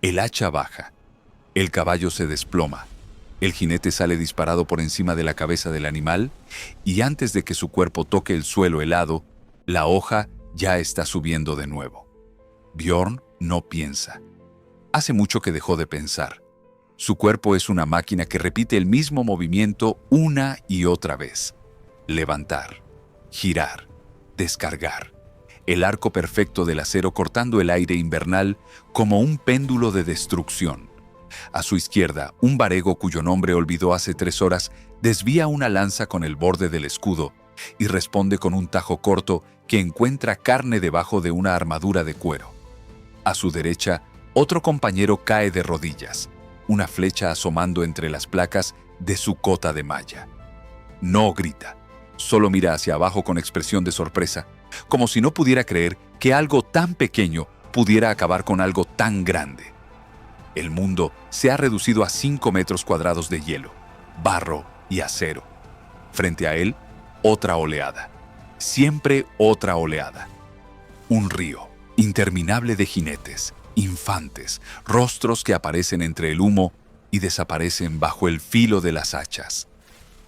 El hacha baja. El caballo se desploma. El jinete sale disparado por encima de la cabeza del animal y antes de que su cuerpo toque el suelo helado, la hoja ya está subiendo de nuevo. Björn no piensa. Hace mucho que dejó de pensar. Su cuerpo es una máquina que repite el mismo movimiento una y otra vez. Levantar, girar, descargar. El arco perfecto del acero cortando el aire invernal como un péndulo de destrucción. A su izquierda, un varego cuyo nombre olvidó hace 3 horas desvía una lanza con el borde del escudo y responde con un tajo corto que encuentra carne debajo de una armadura de cuero. A su derecha, otro compañero cae de rodillas, una flecha asomando entre las placas de su cota de malla. No grita, solo mira hacia abajo con expresión de sorpresa, como si no pudiera creer que algo tan pequeño pudiera acabar con algo tan grande. El mundo se ha reducido a 5 metros cuadrados de hielo, barro y acero. Frente a él, otra oleada. Siempre otra oleada. Un río interminable de jinetes, infantes, rostros que aparecen entre el humo y desaparecen bajo el filo de las hachas.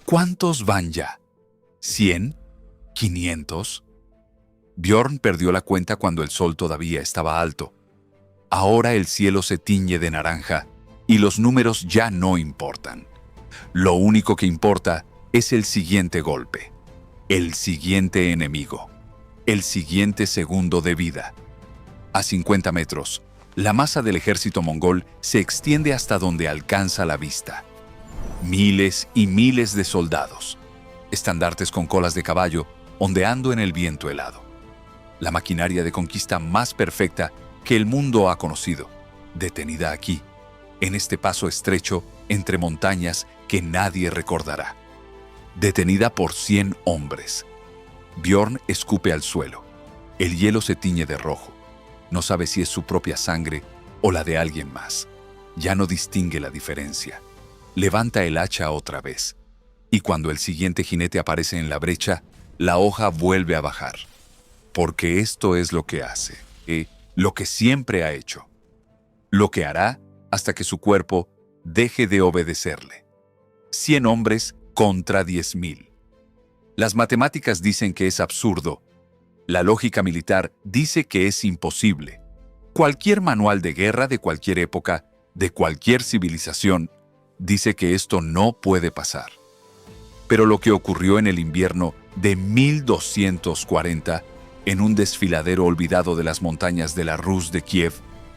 ¿Cuántos van ya? ¿100? ¿500? Björn perdió la cuenta cuando el sol todavía estaba alto. Ahora el cielo se tiñe de naranja y los números ya no importan. Lo único que importa es el siguiente golpe, el siguiente enemigo, el siguiente segundo de vida. A 50 metros, la masa del ejército mongol se extiende hasta donde alcanza la vista. Miles y miles de soldados, estandartes con colas de caballo ondeando en el viento helado. La maquinaria de conquista más perfecta que el mundo ha conocido, detenida aquí, en este paso estrecho entre montañas que nadie recordará. Detenida por 100 hombres. Björn escupe al suelo. El hielo se tiñe de rojo. No sabe si es su propia sangre o la de alguien más. Ya no distingue la diferencia. Levanta el hacha otra vez. Y cuando el siguiente jinete aparece en la brecha, la hoja vuelve a bajar. Porque esto es lo que hace, lo que siempre ha hecho. Lo que hará hasta que su cuerpo deje de obedecerle. 100 hombres contra 10.000. Las matemáticas dicen que es absurdo. La lógica militar dice que es imposible. Cualquier manual de guerra de cualquier época, de cualquier civilización, dice que esto no puede pasar. Pero lo que ocurrió en el invierno de 1240, en un desfiladero olvidado de las montañas de la Rus de Kiev,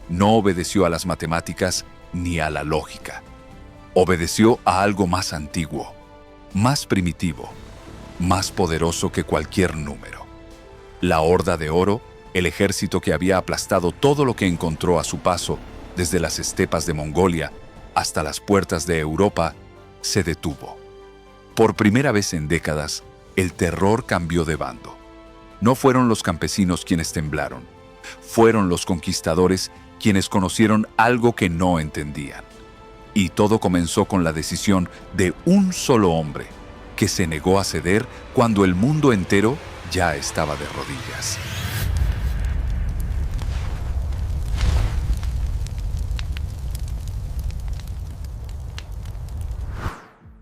no obedeció a las matemáticas ni a la lógica. Obedeció a algo más antiguo, más primitivo, más poderoso que cualquier número. La Horda de Oro, el ejército que había aplastado todo lo que encontró a su paso, desde las estepas de Mongolia hasta las puertas de Europa, se detuvo. Por primera vez en décadas, el terror cambió de bando. No fueron los campesinos quienes temblaron, fueron los conquistadores quienes conocieron algo que no entendían. Y todo comenzó con la decisión de un solo hombre, que se negó a ceder cuando el mundo entero ya estaba de rodillas.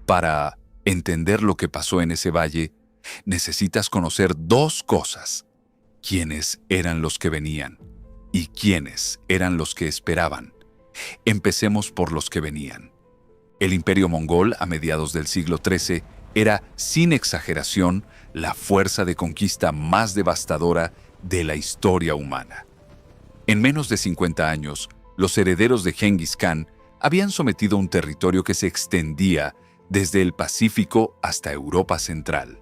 Para entender lo que pasó en ese valle, necesitas conocer 2 cosas: quiénes eran los que venían y quiénes eran los que esperaban. Empecemos por los que venían. El imperio mongol a mediados del siglo XIII era, sin exageración, la fuerza de conquista más devastadora de la historia humana. En menos de 50 años, los herederos de Genghis Khan habían sometido un territorio que se extendía desde el Pacífico hasta Europa Central.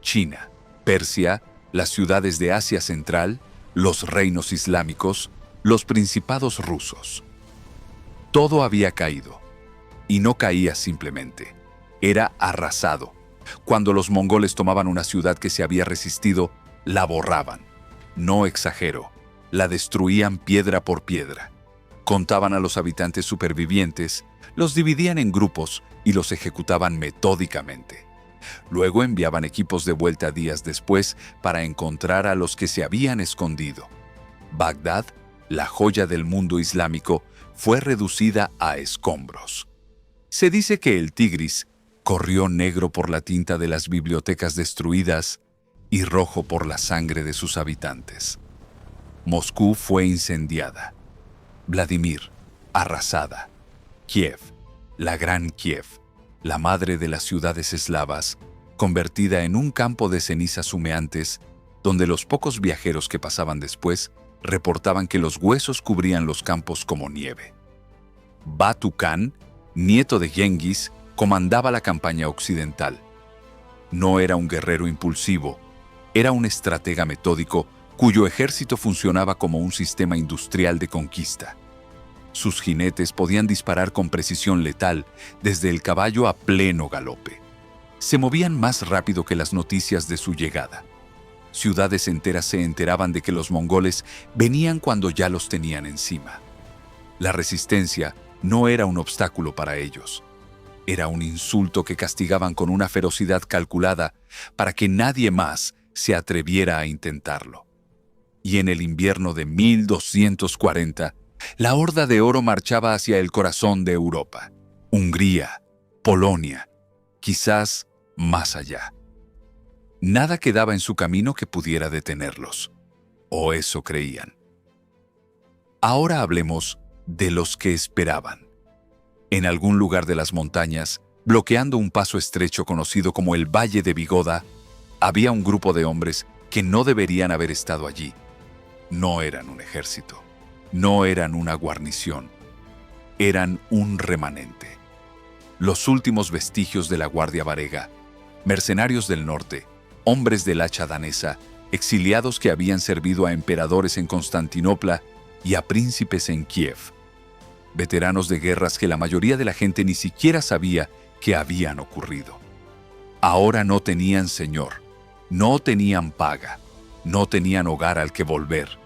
China, Persia, las ciudades de Asia Central, los reinos islámicos, los principados rusos. Todo había caído. Y no caía simplemente. Era arrasado. Cuando los mongoles tomaban una ciudad que se había resistido, la borraban. No exagero, la destruían piedra por piedra. Contaban a los habitantes supervivientes, los dividían en grupos y los ejecutaban metódicamente. Luego enviaban equipos de vuelta días después para encontrar a los que se habían escondido. Bagdad, la joya del mundo islámico, fue reducida a escombros. Se dice que el Tigris corrió negro por la tinta de las bibliotecas destruidas y rojo por la sangre de sus habitantes. Moscú fue incendiada. Vladimir, arrasada. Kiev, la gran Kiev, la madre de las ciudades eslavas, convertida en un campo de cenizas humeantes, donde los pocos viajeros que pasaban después reportaban que los huesos cubrían los campos como nieve. Batu Khan, nieto de Genghis, comandaba la campaña occidental. No era un guerrero impulsivo, era un estratega metódico cuyo ejército funcionaba como un sistema industrial de conquista. Sus jinetes podían disparar con precisión letal desde el caballo a pleno galope. Se movían más rápido que las noticias de su llegada. Ciudades enteras se enteraban de que los mongoles venían cuando ya los tenían encima. La resistencia no era un obstáculo para ellos. Era un insulto que castigaban con una ferocidad calculada para que nadie más se atreviera a intentarlo. Y en el invierno de 1240, la Horda de Oro marchaba hacia el corazón de Europa, Hungría, Polonia, quizás más allá. Nada quedaba en su camino que pudiera detenerlos, o eso creían. Ahora hablemos de los que esperaban. En algún lugar de las montañas, bloqueando un paso estrecho conocido como el Valle de Vigoda, había un grupo de hombres que no deberían haber estado allí. No eran un ejército, no eran una guarnición, eran un remanente. Los últimos vestigios de la Guardia Varega, mercenarios del norte, hombres del hacha danesa, exiliados que habían servido a emperadores en Constantinopla y a príncipes en Kiev. Veteranos de guerras que la mayoría de la gente ni siquiera sabía que habían ocurrido. Ahora no tenían señor, no tenían paga, no tenían hogar al que volver.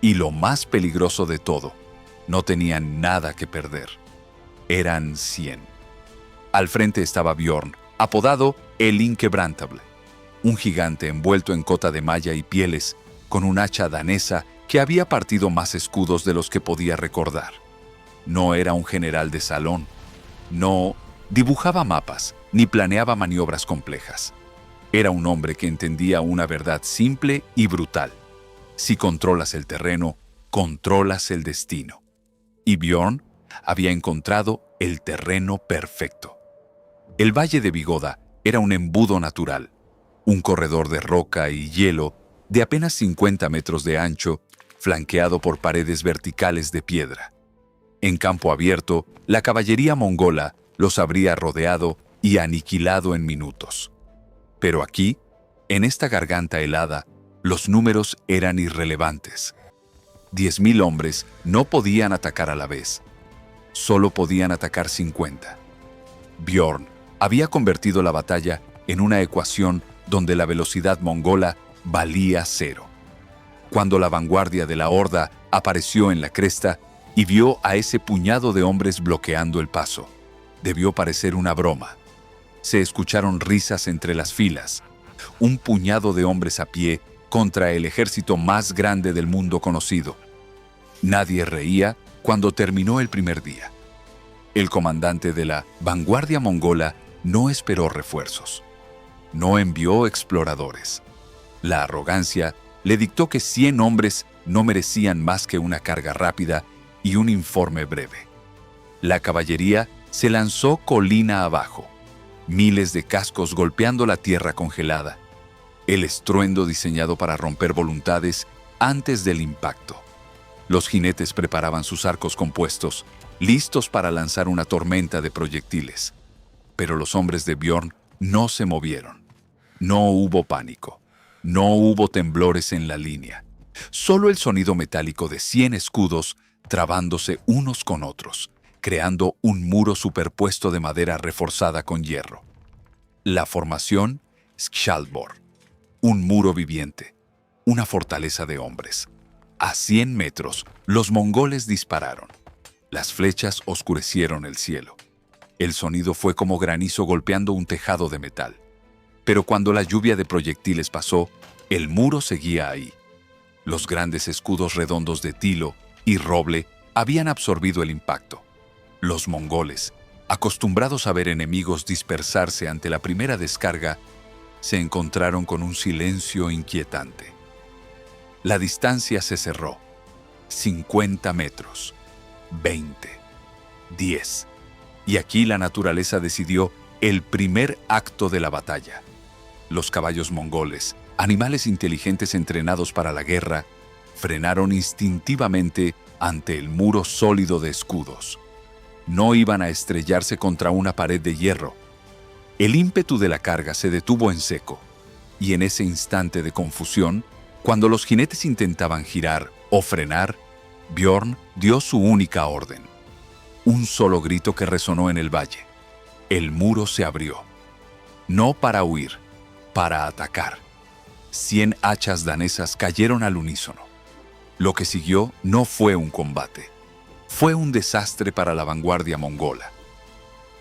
Y lo más peligroso de todo, no tenían nada que perder. Eran 100. Al frente estaba Bjorn, apodado el Inquebrantable, un gigante envuelto en cota de malla y pieles, con un hacha danesa que había partido más escudos de los que podía recordar. No era un general de salón, no dibujaba mapas ni planeaba maniobras complejas. Era un hombre que entendía una verdad simple y brutal. Si controlas el terreno, controlas el destino. Y Bjorn había encontrado el terreno perfecto. El Valle de Vigoda era un embudo natural, un corredor de roca y hielo de apenas 50 metros de ancho, flanqueado por paredes verticales de piedra. En campo abierto, la caballería mongola los habría rodeado y aniquilado en minutos. Pero aquí, en esta garganta helada, los números eran irrelevantes. 10.000 hombres no podían atacar a la vez. Solo podían atacar 50. Bjorn había convertido la batalla en una ecuación donde la velocidad mongola valía 0. Cuando la vanguardia de la horda apareció en la cresta y vio a ese puñado de hombres bloqueando el paso, debió parecer una broma. Se escucharon risas entre las filas. Un puñado de hombres a pie contra el ejército más grande del mundo conocido. Nadie reía cuando terminó el primer día. El comandante de la vanguardia mongola no esperó refuerzos. No envió exploradores. La arrogancia le dictó que 100 hombres no merecían más que una carga rápida y un informe breve. La caballería se lanzó colina abajo, miles de cascos golpeando la tierra congelada, el estruendo diseñado para romper voluntades antes del impacto. Los jinetes preparaban sus arcos compuestos, listos para lanzar una tormenta de proyectiles. Pero los hombres de Bjorn no se movieron. No hubo pánico. No hubo temblores en la línea. Solo el sonido metálico de 100 escudos trabándose unos con otros, creando un muro superpuesto de madera reforzada con hierro. La formación Skjaldborg, un muro viviente, una fortaleza de hombres. A 100 metros, los mongoles dispararon. Las flechas oscurecieron el cielo. El sonido fue como granizo golpeando un tejado de metal. Pero cuando la lluvia de proyectiles pasó, el muro seguía ahí. Los grandes escudos redondos de tilo y roble habían absorbido el impacto. Los mongoles, acostumbrados a ver enemigos dispersarse ante la primera descarga, se encontraron con un silencio inquietante. La distancia se cerró. 50 metros, 20, 10. Y aquí la naturaleza decidió el primer acto de la batalla. Los caballos mongoles, animales inteligentes entrenados para la guerra, frenaron instintivamente ante el muro sólido de escudos. No iban a estrellarse contra una pared de hierro. El ímpetu de la carga se detuvo en seco, y en ese instante de confusión, cuando los jinetes intentaban girar o frenar, Björn dio su única orden. Un solo grito que resonó en el valle. El muro se abrió. No para huir, para atacar. 100 hachas danesas cayeron al unísono. Lo que siguió no fue un combate. Fue un desastre para la vanguardia mongola.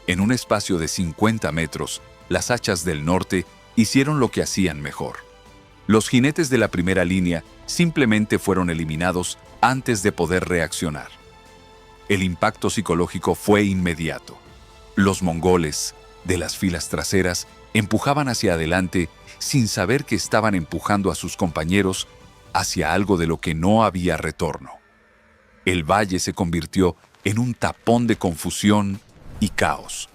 En un espacio de 50 metros, las hachas del norte hicieron lo que hacían mejor. Los jinetes de la primera línea simplemente fueron eliminados antes de poder reaccionar. El impacto psicológico fue inmediato. Los mongoles, de las filas traseras, empujaban hacia adelante sin saber que estaban empujando a sus compañeros hacia algo de lo que no había retorno. El valle se convirtió en un tapón de confusión y caos.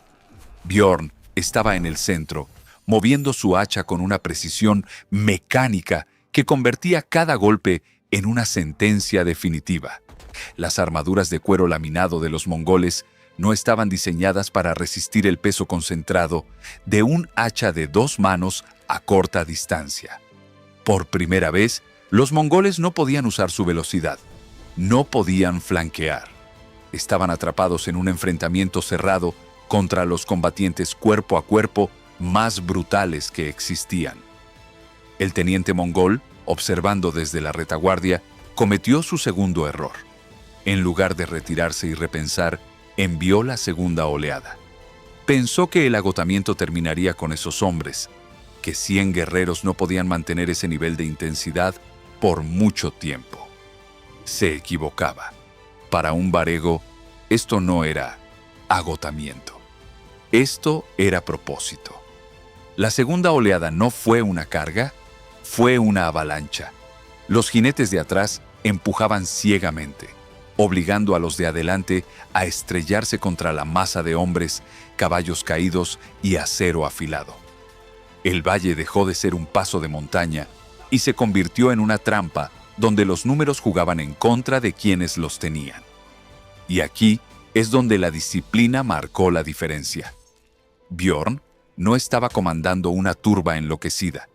Björn estaba en el centro, moviendo su hacha con una precisión mecánica que convertía cada golpe en una sentencia definitiva. Las armaduras de cuero laminado de los mongoles no estaban diseñadas para resistir el peso concentrado de un hacha de 2 manos a corta distancia. Por primera vez, los mongoles no podían usar su velocidad, no podían flanquear. Estaban atrapados en un enfrentamiento cerrado contra los combatientes cuerpo a cuerpo más brutales que existían. El teniente mongol, observando desde la retaguardia, cometió su segundo error. En lugar de retirarse y repensar, envió la segunda oleada. Pensó que el agotamiento terminaría con esos hombres, que 100 guerreros no podían mantener ese nivel de intensidad por mucho tiempo. Se equivocaba. Para un varego, esto no era agotamiento. Esto era propósito. La segunda oleada no fue una carga, fue una avalancha. Los jinetes de atrás empujaban ciegamente, obligando a los de adelante a estrellarse contra la masa de hombres, caballos caídos y acero afilado. El valle dejó de ser un paso de montaña y se convirtió en una trampa donde los números jugaban en contra de quienes los tenían. Y aquí es donde la disciplina marcó la diferencia. Björn no estaba comandando una turba enloquecida,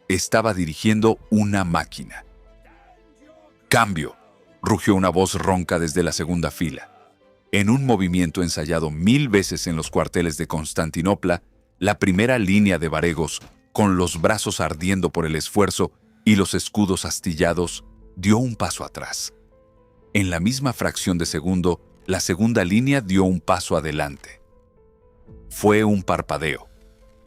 estaba dirigiendo una máquina. ¡Cambio!, rugió una voz ronca desde la segunda fila. En un movimiento ensayado 1000 veces en los cuarteles de Constantinopla, la primera línea de varegos, con los brazos ardiendo por el esfuerzo y los escudos astillados, dio un paso atrás. En la misma fracción de segundo, la segunda línea dio un paso adelante. Fue un parpadeo.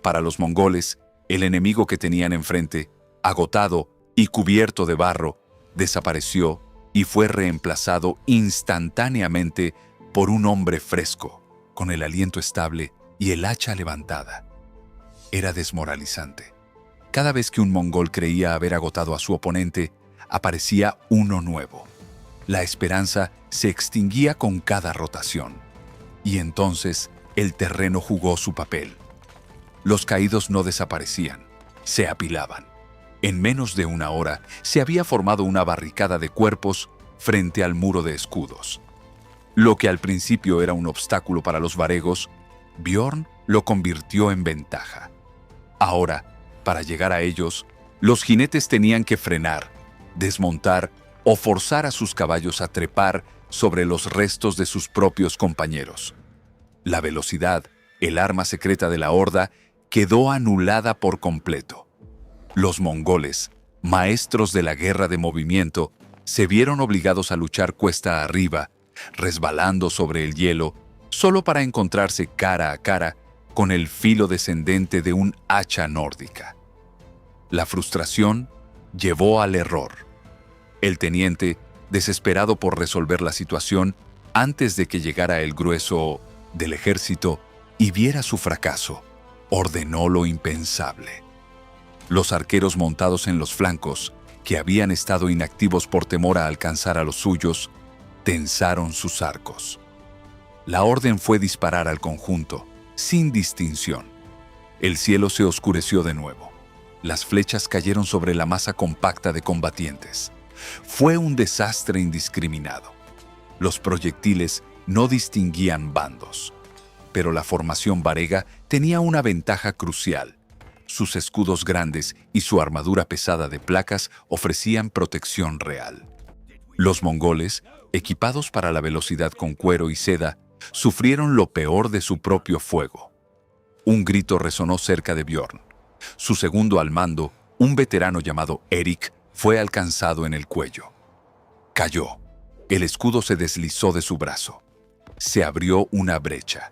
Para los mongoles, el enemigo que tenían enfrente, agotado y cubierto de barro, desapareció y fue reemplazado instantáneamente por un hombre fresco, con el aliento estable y el hacha levantada. Era desmoralizante. Cada vez que un mongol creía haber agotado a su oponente, aparecía uno nuevo. La esperanza se extinguía con cada rotación. Y entonces el terreno jugó su papel. Los caídos no desaparecían, se apilaban. En menos de una hora se había formado una barricada de cuerpos frente al muro de escudos. Lo que al principio era un obstáculo para los varegos, Björn lo convirtió en ventaja. Ahora, para llegar a ellos, los jinetes tenían que frenar, desmontar o forzar a sus caballos a trepar sobre los restos de sus propios compañeros. La velocidad, el arma secreta de la horda, quedó anulada por completo. Los mongoles, maestros de la guerra de movimiento, se vieron obligados a luchar cuesta arriba, resbalando sobre el hielo, solo para encontrarse cara a cara con el filo descendente de un hacha nórdica. La frustración llevó al error. El teniente, desesperado por resolver la situación antes de que llegara el grueso del ejército y viera su fracaso, ordenó lo impensable. Los arqueros montados en los flancos, que habían estado inactivos por temor a alcanzar a los suyos, tensaron sus arcos. La orden fue disparar al conjunto, sin distinción. El cielo se oscureció de nuevo. Las flechas cayeron sobre la masa compacta de combatientes. Fue un desastre indiscriminado. Los proyectiles no distinguían bandos. Pero la formación varega tenía una ventaja crucial. Sus escudos grandes y su armadura pesada de placas ofrecían protección real. Los mongoles, equipados para la velocidad con cuero y seda, sufrieron lo peor de su propio fuego. Un grito resonó cerca de Bjorn. Su segundo al mando, un veterano llamado Erik, fue alcanzado en el cuello. Cayó. El escudo se deslizó de su brazo. Se abrió una brecha.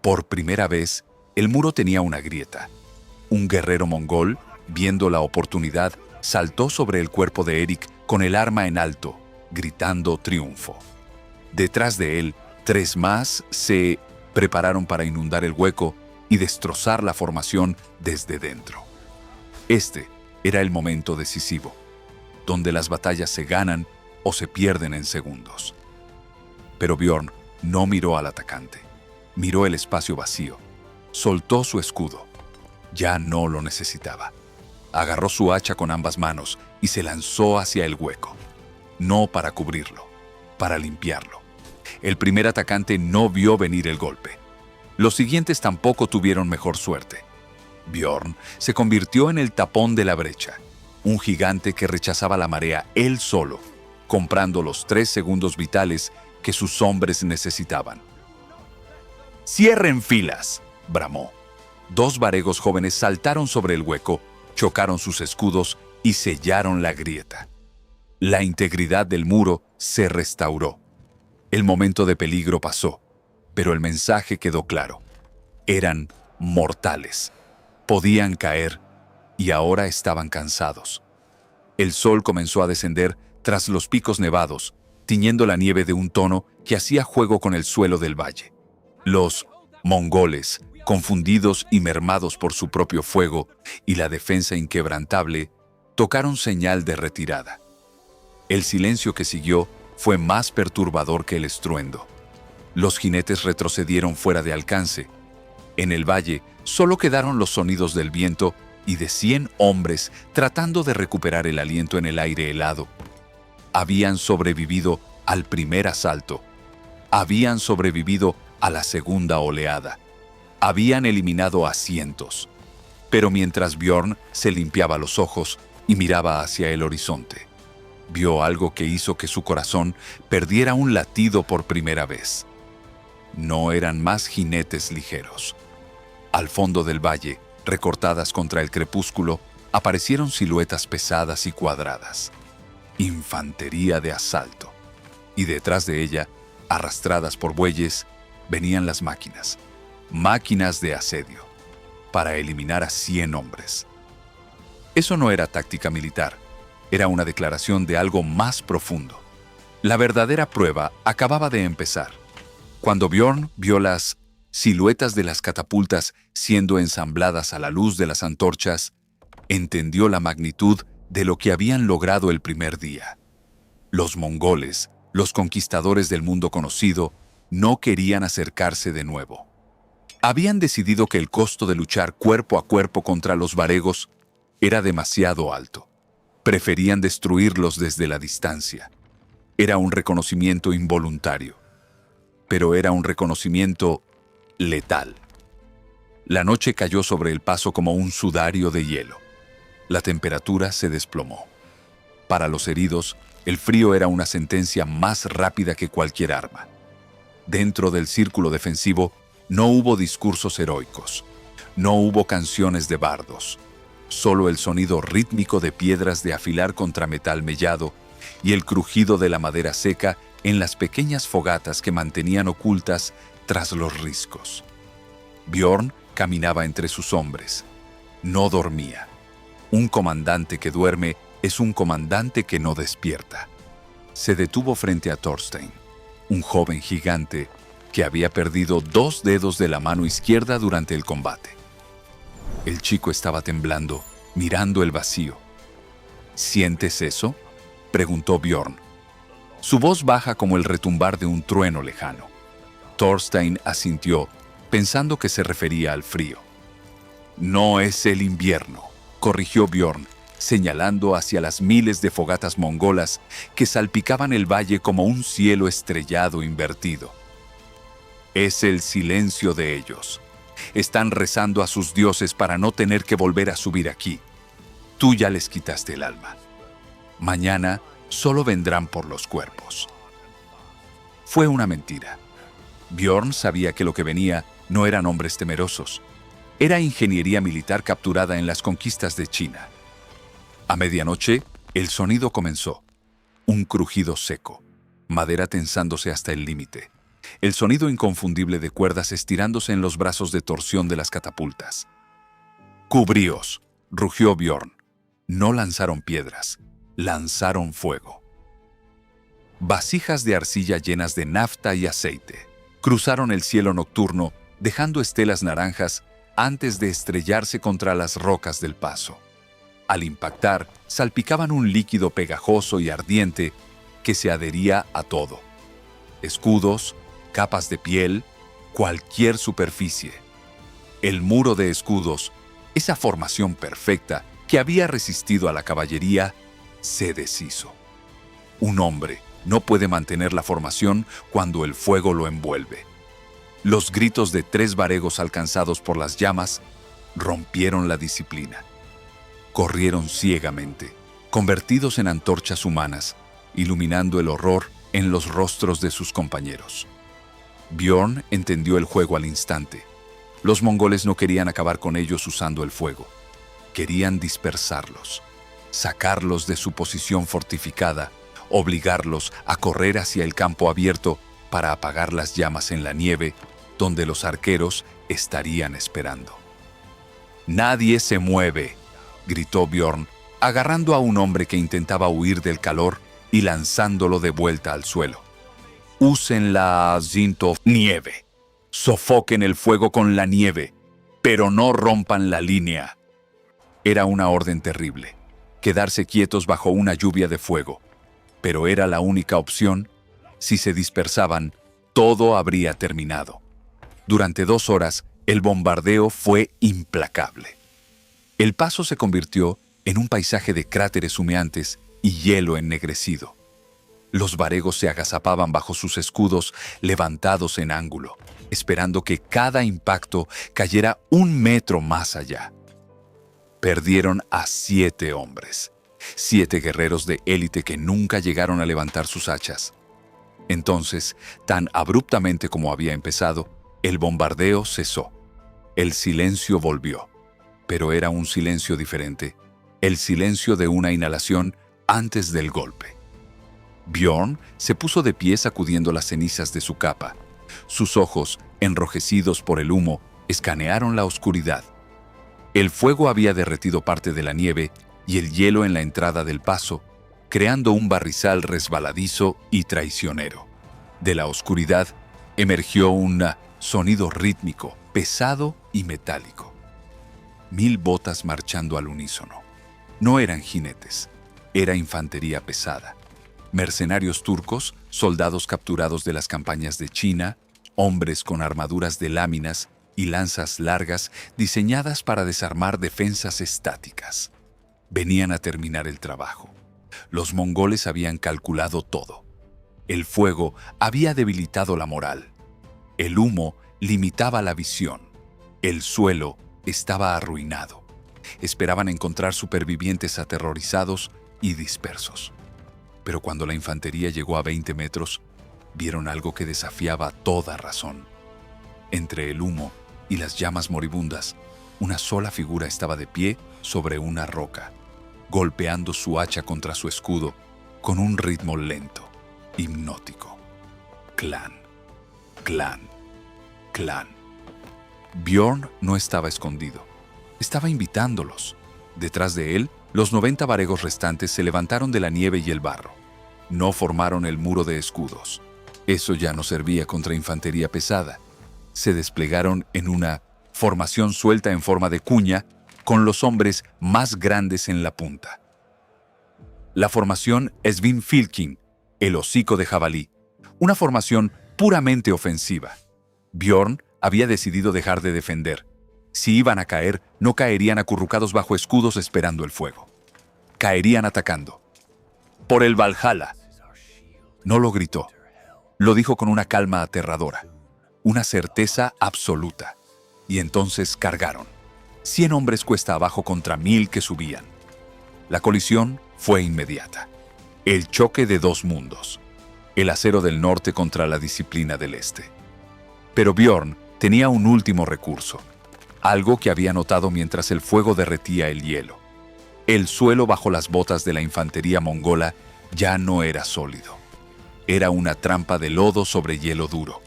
Por primera vez, el muro tenía una grieta. Un guerrero mongol, viendo la oportunidad, saltó sobre el cuerpo de Erik con el arma en alto, gritando triunfo. Detrás de él, 3 más se prepararon para inundar el hueco y destrozar la formación desde dentro. Este era el momento decisivo, donde las batallas se ganan o se pierden en segundos. Pero Bjorn no miró al atacante. Miró el espacio vacío. Soltó su escudo. Ya no lo necesitaba. Agarró su hacha con ambas manos y se lanzó hacia el hueco. No para cubrirlo, para limpiarlo. El primer atacante no vio venir el golpe. Los siguientes tampoco tuvieron mejor suerte. Bjorn se convirtió en el tapón de la brecha, un gigante que rechazaba la marea él solo, comprando los 3 segundos vitales que sus hombres necesitaban. «¡Cierren filas!», bramó. 2 varegos jóvenes saltaron sobre el hueco, chocaron sus escudos y sellaron la grieta. La integridad del muro se restauró. El momento de peligro pasó, pero el mensaje quedó claro. Eran mortales. Podían caer y ahora estaban cansados. El sol comenzó a descender tras los picos nevados, tiñendo la nieve de un tono que hacía juego con el suelo del valle. Los mongoles, confundidos y mermados por su propio fuego y la defensa inquebrantable, tocaron señal de retirada. El silencio que siguió fue más perturbador que el estruendo. Los jinetes retrocedieron fuera de alcance. En el valle solo quedaron los sonidos del viento y de 100 hombres tratando de recuperar el aliento en el aire helado. Habían sobrevivido al primer asalto. Habían sobrevivido a la segunda oleada. Habían eliminado a cientos. Pero mientras Bjorn se limpiaba los ojos y miraba hacia el horizonte, vio algo que hizo que su corazón perdiera un latido por primera vez. No eran más jinetes ligeros. Al fondo del valle, recortadas contra el crepúsculo, aparecieron siluetas pesadas y cuadradas. Infantería de asalto. Y detrás de ella, arrastradas por bueyes, venían las máquinas. Máquinas de asedio. Para eliminar a 100 hombres. Eso no era táctica militar. Era una declaración de algo más profundo. La verdadera prueba acababa de empezar. Cuando Bjorn vio las siluetas de las catapultas siendo ensambladas a la luz de las antorchas, entendió la magnitud de lo que habían logrado el primer día. Los mongoles, los conquistadores del mundo conocido, no querían acercarse de nuevo. Habían decidido que el costo de luchar cuerpo a cuerpo contra los varegos era demasiado alto. Preferían destruirlos desde la distancia. Era un reconocimiento involuntario, pero era un reconocimiento letal. La noche cayó sobre el paso como un sudario de hielo. La temperatura se desplomó. Para los heridos, el frío era una sentencia más rápida que cualquier arma. Dentro del círculo defensivo, no hubo discursos heroicos. No hubo canciones de bardos. Solo el sonido rítmico de piedras de afilar contra metal mellado y el crujido de la madera seca en las pequeñas fogatas que mantenían ocultas tras los riscos. Bjorn caminaba entre sus hombres. No dormía. Un comandante que duerme es un comandante que no despierta. Se detuvo frente a Thorstein, un joven gigante que había perdido 2 dedos de la mano izquierda durante el combate. El chico estaba temblando, mirando el vacío. ¿Sientes eso?, preguntó Bjorn. Su voz baja como el retumbar de un trueno lejano. Thorstein asintió, pensando que se refería al frío. No es el invierno, corrigió Bjorn, señalando hacia las miles de fogatas mongolas que salpicaban el valle como un cielo estrellado invertido. Es el silencio de ellos. Están rezando a sus dioses para no tener que volver a subir aquí. Tú ya les quitaste el alma. Mañana solo vendrán por los cuerpos. Fue una mentira. Bjorn sabía que lo que venía no eran hombres temerosos. Era ingeniería militar capturada en las conquistas de China. A medianoche, el sonido comenzó. Un crujido seco, madera tensándose hasta el límite. El sonido inconfundible de cuerdas estirándose en los brazos de torsión de las catapultas. «¡Cubríos!», rugió Bjorn. No lanzaron piedras, lanzaron fuego. Vasijas de arcilla llenas de nafta y aceite cruzaron el cielo nocturno, dejando estelas naranjas antes de estrellarse contra las rocas del paso. Al impactar, salpicaban un líquido pegajoso y ardiente que se adhería a todo. Escudos, capas de piel, cualquier superficie. El muro de escudos, esa formación perfecta que había resistido a la caballería, se deshizo. Un hombre no puede mantener la formación cuando el fuego lo envuelve. Los gritos de 3 varegos alcanzados por las llamas rompieron la disciplina. Corrieron ciegamente, convertidos en antorchas humanas, iluminando el horror en los rostros de sus compañeros. Bjorn entendió el juego al instante. Los mongoles no querían acabar con ellos usando el fuego. Querían dispersarlos, sacarlos de su posición fortificada, obligarlos a correr hacia el campo abierto para apagar las llamas en la nieve, donde los arqueros estarían esperando. «¡Nadie se mueve!», gritó Bjorn, agarrando a un hombre que intentaba huir del calor y lanzándolo de vuelta al suelo. «Usen la nieve. Sofoquen el fuego con la nieve, pero no rompan la línea». Era una orden terrible, quedarse quietos bajo una lluvia de fuego. Pero era la única opción. Si se dispersaban, todo habría terminado. Durante 2 horas, el bombardeo fue implacable. El paso se convirtió en un paisaje de cráteres humeantes y hielo ennegrecido. Los varegos se agazapaban bajo sus escudos levantados en ángulo, esperando que cada impacto cayera 1 metro más allá. Perdieron a 7 hombres. 7 guerreros de élite que nunca llegaron a levantar sus hachas. Entonces, tan abruptamente como había empezado, el bombardeo cesó. El silencio volvió. Pero era un silencio diferente. El silencio de una inhalación antes del golpe. Bjorn se puso de pie sacudiendo las cenizas de su capa. Sus ojos, enrojecidos por el humo, escanearon la oscuridad. El fuego había derretido parte de la nieve y el hielo en la entrada del paso, creando un barrizal resbaladizo y traicionero. De la oscuridad emergió un sonido rítmico, pesado y metálico. 1000 botas marchando al unísono. No eran jinetes, era infantería pesada. Mercenarios turcos, soldados capturados de las campañas de China, hombres con armaduras de láminas y lanzas largas diseñadas para desarmar defensas estáticas. Venían a terminar el trabajo. Los mongoles habían calculado todo. El fuego había debilitado la moral. El humo limitaba la visión. El suelo estaba arruinado. Esperaban encontrar supervivientes aterrorizados y dispersos. Pero cuando la infantería llegó a 20 metros, vieron algo que desafiaba toda razón. Entre el humo y las llamas moribundas, una sola figura estaba de pie sobre una roca, golpeando su hacha contra su escudo con un ritmo lento, hipnótico. Clan, clan, clan. Bjorn no estaba escondido. Estaba invitándolos. Detrás de él, los 90 varegos restantes se levantaron de la nieve y el barro. No formaron el muro de escudos. Eso ya no servía contra infantería pesada. Se desplegaron en una formación suelta en forma de cuña, con los hombres más grandes en la punta. La formación Svinfylking, el hocico de jabalí, una formación puramente ofensiva. Bjorn había decidido dejar de defender. Si iban a caer, no caerían acurrucados bajo escudos esperando el fuego. Caerían atacando. ¡Por el Valhalla! No lo gritó. Lo dijo con una calma aterradora, una certeza absoluta. Y entonces cargaron. 100 hombres cuesta abajo contra 1000 que subían. La colisión fue inmediata. El choque de dos mundos. El acero del norte contra la disciplina del este. Pero Bjorn tenía un último recurso. Algo que había notado mientras el fuego derretía el hielo. El suelo bajo las botas de la infantería mongola ya no era sólido. Era una trampa de lodo sobre hielo duro.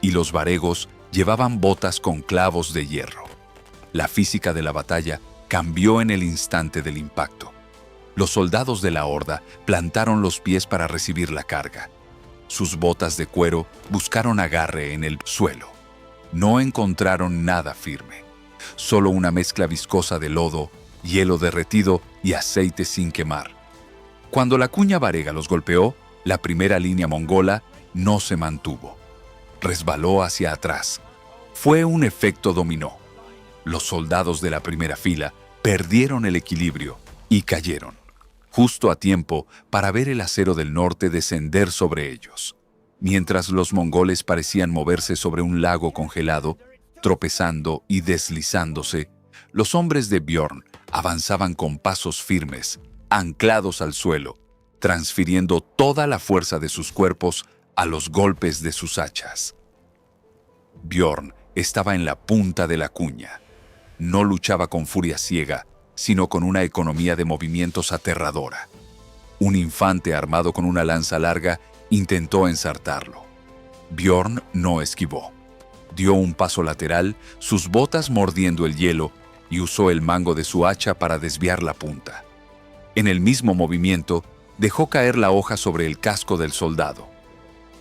Y los varegos llevaban botas con clavos de hierro. La física de la batalla cambió en el instante del impacto. Los soldados de la horda plantaron los pies para recibir la carga. Sus botas de cuero buscaron agarre en el suelo. No encontraron nada firme, solo una mezcla viscosa de lodo, hielo derretido y aceite sin quemar. Cuando la cuña varega los golpeó, la primera línea mongola no se mantuvo. Resbaló hacia atrás. Fue un efecto dominó. Los soldados de la primera fila perdieron el equilibrio y cayeron, justo a tiempo para ver el acero del norte descender sobre ellos. Mientras los mongoles parecían moverse sobre un lago congelado, tropezando y deslizándose, los hombres de Bjorn avanzaban con pasos firmes, anclados al suelo, transfiriendo toda la fuerza de sus cuerpos a los golpes de sus hachas. Bjorn estaba en la punta de la cuña. No luchaba con furia ciega, sino con una economía de movimientos aterradora. Un infante armado con una lanza larga intentó ensartarlo. Bjorn no esquivó. Dio un paso lateral, sus botas mordiendo el hielo, y usó el mango de su hacha para desviar la punta. En el mismo movimiento, dejó caer la hoja sobre el casco del soldado.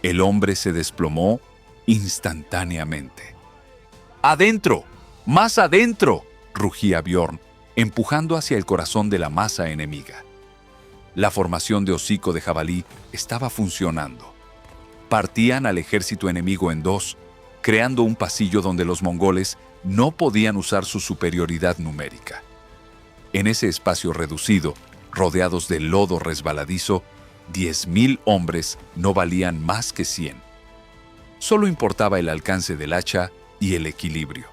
El hombre se desplomó instantáneamente. ¡Adentro! ¡Más adentro!, rugía Bjorn, empujando hacia el corazón de la masa enemiga. La formación de hocico de jabalí estaba funcionando. Partían al ejército enemigo en dos, creando un pasillo donde los mongoles no podían usar su superioridad numérica. En ese espacio reducido, rodeados de lodo resbaladizo, 10.000 hombres no valían más que 100. Solo importaba el alcance del hacha y el equilibrio.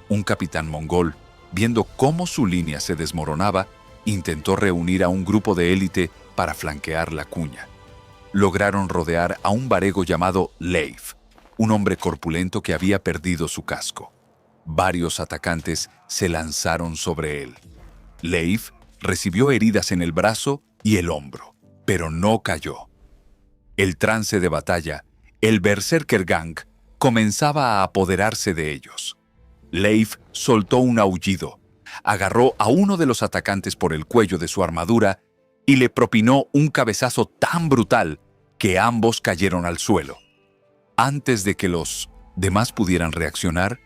Un capitán mongol, viendo cómo su línea se desmoronaba, intentó reunir a un grupo de élite para flanquear la cuña. Lograron rodear a un varego llamado Leif, un hombre corpulento que había perdido su casco. Varios atacantes se lanzaron sobre él. Leif recibió heridas en el brazo y el hombro, pero no cayó. El trance de batalla, el Berserkergang, comenzaba a apoderarse de ellos. Leif soltó un aullido, agarró a uno de los atacantes por el cuello de su armadura y le propinó un cabezazo tan brutal que ambos cayeron al suelo. Antes de que los demás pudieran reaccionar,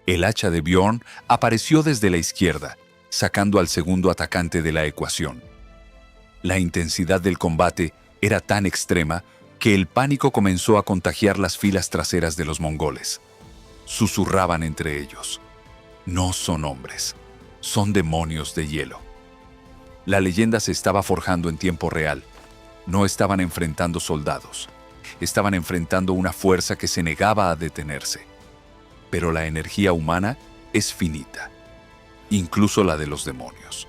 el hacha de Bjorn apareció desde la izquierda, sacando al segundo atacante de la ecuación. La intensidad del combate era tan extrema que el pánico comenzó a contagiar las filas traseras de los mongoles. Susurraban entre ellos: «No son hombres, son demonios de hielo». La leyenda se estaba forjando en tiempo real. No estaban enfrentando soldados. Estaban enfrentando una fuerza que se negaba a detenerse. Pero la energía humana es finita, incluso la de los demonios.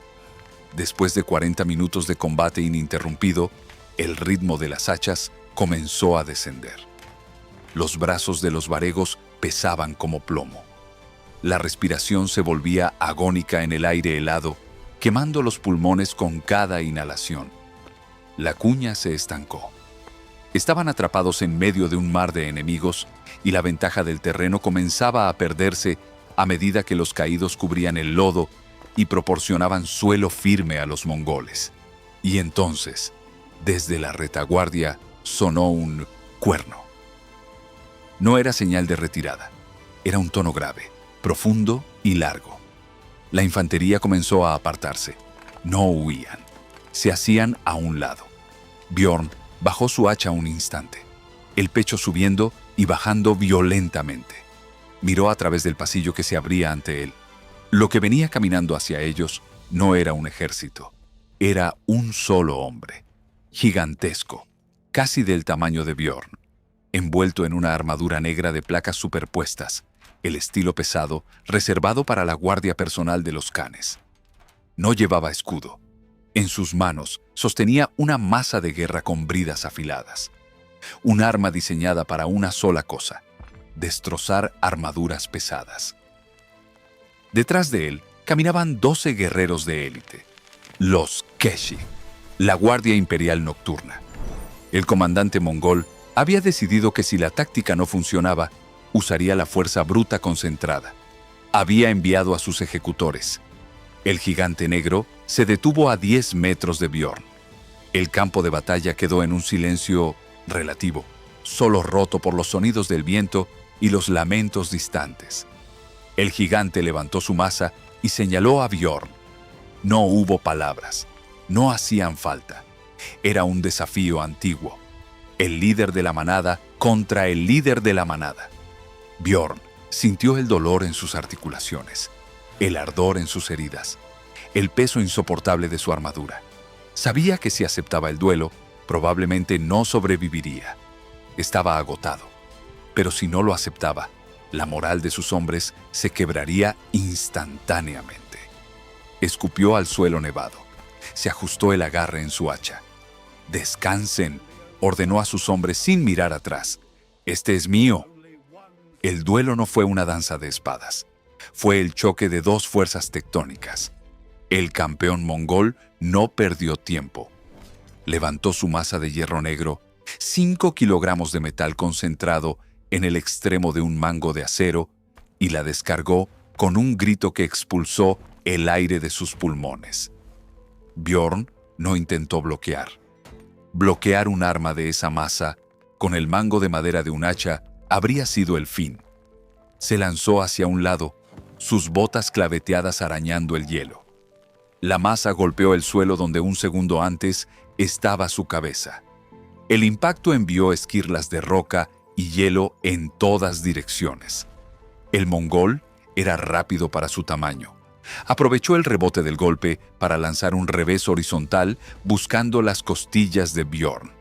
Después de 40 minutos de combate ininterrumpido, el ritmo de las hachas comenzó a descender. Los brazos de los varegos pesaban como plomo. La respiración se volvía agónica en el aire helado, quemando los pulmones con cada inhalación. La cuña se estancó. Estaban atrapados en medio de un mar de enemigos y la ventaja del terreno comenzaba a perderse a medida que los caídos cubrían el lodo y proporcionaban suelo firme a los mongoles. Y entonces, Desde la retaguardia sonó un cuerno. No era señal de retirada. Era un tono grave, profundo y largo. La infantería comenzó a apartarse. No huían. Se hacían a un lado. Bjorn bajó su hacha un instante, el pecho subiendo y bajando violentamente. Miró a través del pasillo que se abría ante él. Lo que venía caminando hacia ellos no era un ejército. Era un solo hombre, gigantesco, casi del tamaño de Bjorn, envuelto en una armadura negra de placas superpuestas, el estilo pesado reservado para la guardia personal de los Khanes. No llevaba escudo. En sus manos sostenía una maza de guerra con bridas afiladas. Un arma diseñada para una sola cosa: destrozar armaduras pesadas. Detrás de él caminaban 12 guerreros de élite, los Keshik, la Guardia Imperial Nocturna. El comandante mongol había decidido que si la táctica no funcionaba, usaría la fuerza bruta concentrada. Había enviado a sus ejecutores. El gigante negro se detuvo a 10 metros de Bjorn. El campo de batalla quedó en un silencio relativo, solo roto por los sonidos del viento y los lamentos distantes. El gigante levantó su maza y señaló a Bjorn. No hubo palabras, no hacían falta. Era un desafío antiguo. El líder de la manada contra el líder de la manada. Bjorn sintió el dolor en sus articulaciones, el ardor en sus heridas, el peso insoportable de su armadura. Sabía que si aceptaba el duelo, probablemente no sobreviviría. Estaba agotado. Pero si no lo aceptaba, la moral de sus hombres se quebraría instantáneamente. Escupió al suelo nevado. Se ajustó el agarre en su hacha. «Descansen», ordenó a sus hombres sin mirar atrás. «Este es mío». El duelo no fue una danza de espadas. Fue el choque de dos fuerzas tectónicas. El campeón mongol no perdió tiempo. Levantó su maza de hierro negro, 5 kilogramos de metal concentrado en el extremo de un mango de acero, y la descargó con un grito que expulsó el aire de sus pulmones. Bjorn no intentó bloquear. Bloquear un arma de esa masa con el mango de madera de un hacha habría sido el fin. Se lanzó hacia un lado, sus botas claveteadas arañando el hielo. La masa golpeó el suelo donde un segundo antes estaba su cabeza. El impacto envió esquirlas de roca y hielo en todas direcciones. El mongol era rápido para su tamaño. Aprovechó el rebote del golpe para lanzar un revés horizontal buscando las costillas de Bjorn.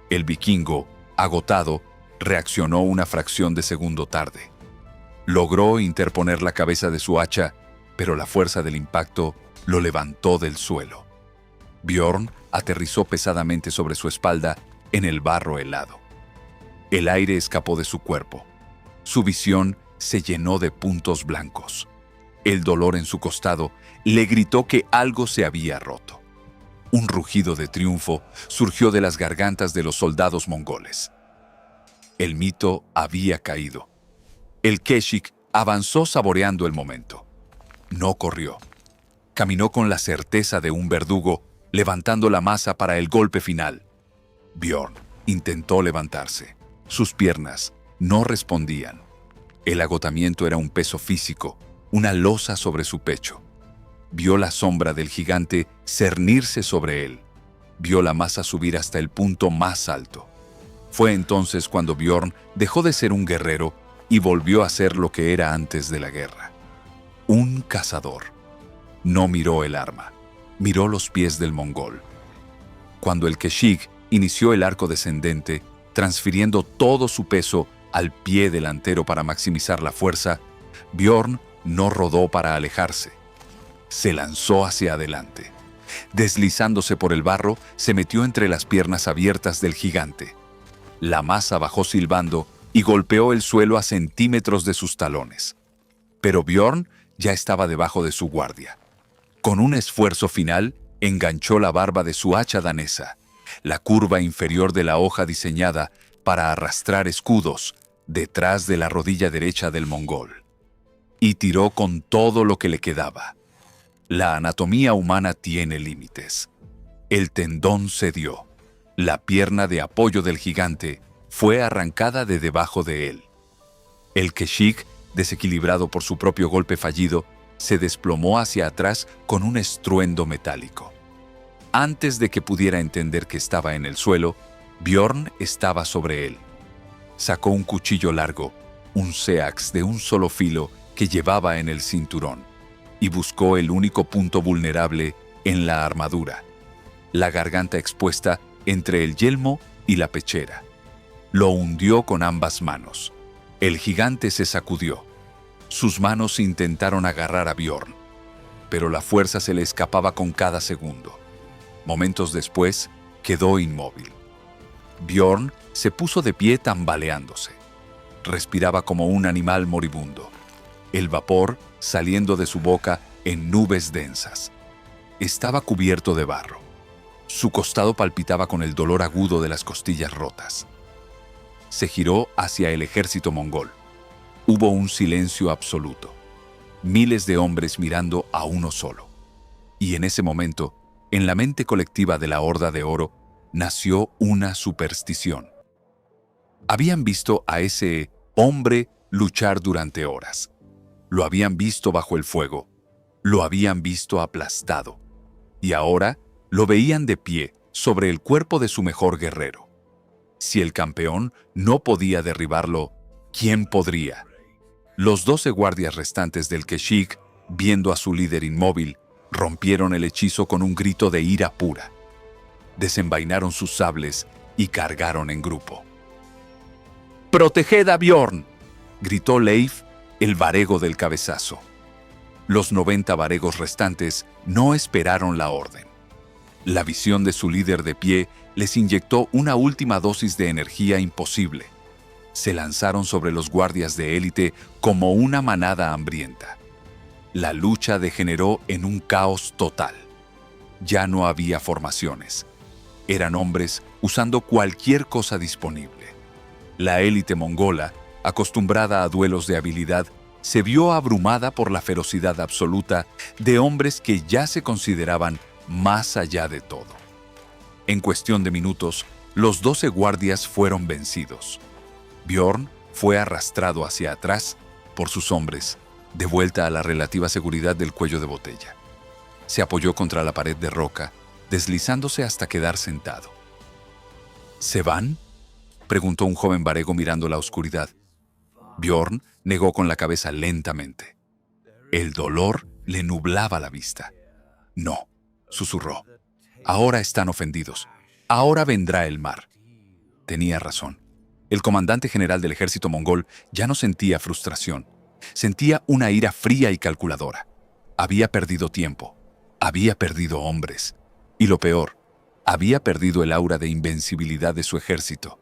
El vikingo, agotado, reaccionó una fracción de segundo tarde. Logró interponer la cabeza de su hacha, pero la fuerza del impacto lo levantó del suelo. Bjorn aterrizó pesadamente sobre su espalda en el barro helado. El aire escapó de su cuerpo. Su visión se llenó de puntos blancos. El dolor en su costado le gritó que algo se había roto. Un rugido de triunfo surgió de las gargantas de los soldados mongoles. El mito había caído. El Keshik avanzó saboreando el momento. No corrió. Caminó con la certeza de un verdugo, levantando la masa para el golpe final. Bjorn intentó levantarse. Sus piernas no respondían. El agotamiento era un peso físico, una losa sobre su pecho. Vio la sombra del gigante cernirse sobre él. Vio la masa subir hasta el punto más alto. Fue entonces cuando Bjorn dejó de ser un guerrero y volvió a ser lo que era antes de la guerra. Un cazador. No miró el arma, miró los pies del mongol. Cuando el Keshik inició el arco descendente, transfiriendo todo su peso al pie delantero para maximizar la fuerza, Bjorn no rodó para alejarse. Se lanzó hacia adelante. Deslizándose por el barro, se metió entre las piernas abiertas del gigante. La masa bajó silbando y golpeó el suelo a centímetros de sus talones. Pero Bjorn ya estaba debajo de su guardia. Con un esfuerzo final, enganchó la barba de su hacha danesa, la curva inferior de la hoja diseñada para arrastrar escudos, detrás de la rodilla derecha del mongol. Y tiró con todo lo que le quedaba. La anatomía humana tiene límites. El tendón cedió. La pierna de apoyo del gigante fue arrancada de debajo de él. El Keshik, desequilibrado por su propio golpe fallido, se desplomó hacia atrás con un estruendo metálico. Antes de que pudiera entender que estaba en el suelo, Bjorn estaba sobre él. Sacó un cuchillo largo, un seax de un solo filo que llevaba en el cinturón, y buscó el único punto vulnerable en la armadura, la garganta expuesta entre el yelmo y la pechera. Lo hundió con ambas manos. El gigante se sacudió. Sus manos intentaron agarrar a Bjorn, pero la fuerza se le escapaba con cada segundo. Momentos después, quedó inmóvil. Bjorn se puso de pie tambaleándose. Respiraba como un animal moribundo, el vapor saliendo de su boca en nubes densas. Estaba cubierto de barro. Su costado palpitaba con el dolor agudo de las costillas rotas. Se giró hacia el ejército mongol. Hubo un silencio absoluto. Miles de hombres mirando a uno solo. Y en ese momento, en la mente colectiva de la Horda de Oro, nació una superstición. Habían visto a ese hombre luchar durante horas. Lo habían visto bajo el fuego. Lo habían visto aplastado. Y ahora lo veían de pie sobre el cuerpo de su mejor guerrero. Si el campeón no podía derribarlo, ¿quién podría? Los 12 guardias restantes del Keshik, viendo a su líder inmóvil, rompieron el hechizo con un grito de ira pura. Desenvainaron sus sables y cargaron en grupo. ¡Proteged a Bjorn!, gritó Leif, el varego del cabezazo. Los 90 varegos restantes no esperaron la orden. La visión de su líder de pie les inyectó una última dosis de energía imposible. Se lanzaron sobre los guardias de élite como una manada hambrienta. La lucha degeneró en un caos total. Ya no había formaciones. Eran hombres usando cualquier cosa disponible. La élite mongola, acostumbrada a duelos de habilidad, se vio abrumada por la ferocidad absoluta de hombres que ya se consideraban más allá de todo. En cuestión de minutos, los 12 guardias fueron vencidos. Bjorn fue arrastrado hacia atrás por sus hombres, de vuelta a la relativa seguridad del cuello de botella. Se apoyó contra la pared de roca, deslizándose hasta quedar sentado. ¿Se van?, preguntó un joven varego mirando la oscuridad. Bjorn negó con la cabeza lentamente. El dolor le nublaba la vista. No, susurró. Ahora están ofendidos. Ahora vendrá el mar. Tenía razón. El comandante general del ejército mongol ya no sentía frustración. Sentía una ira fría y calculadora. Había perdido tiempo. Había perdido hombres. Y lo peor, había perdido el aura de invencibilidad de su ejército.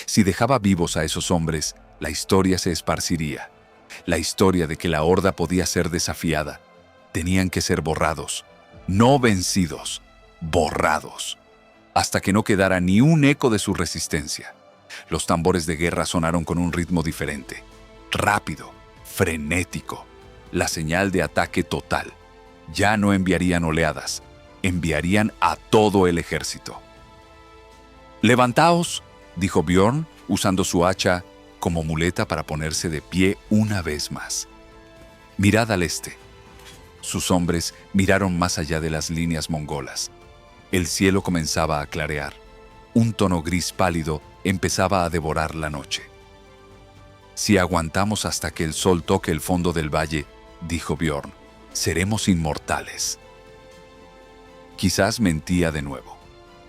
Si dejaba vivos a esos hombres, la historia se esparciría. La historia de que la horda podía ser desafiada. Tenían que ser borrados. No vencidos, borrados. Hasta que no quedara ni un eco de su resistencia. Los tambores de guerra sonaron con un ritmo diferente. Rápido, frenético. La señal de ataque total. Ya no enviarían oleadas. Enviarían a todo el ejército. «Levantaos», dijo Bjorn, usando su hacha como muleta para ponerse de pie una vez más. «Mirad al este». Sus hombres miraron más allá de las líneas mongolas. El cielo comenzaba a clarear. Un tono gris pálido empezaba a devorar la noche. «Si aguantamos hasta que el sol toque el fondo del valle», dijo Bjorn, «seremos inmortales». Quizás mentía de nuevo.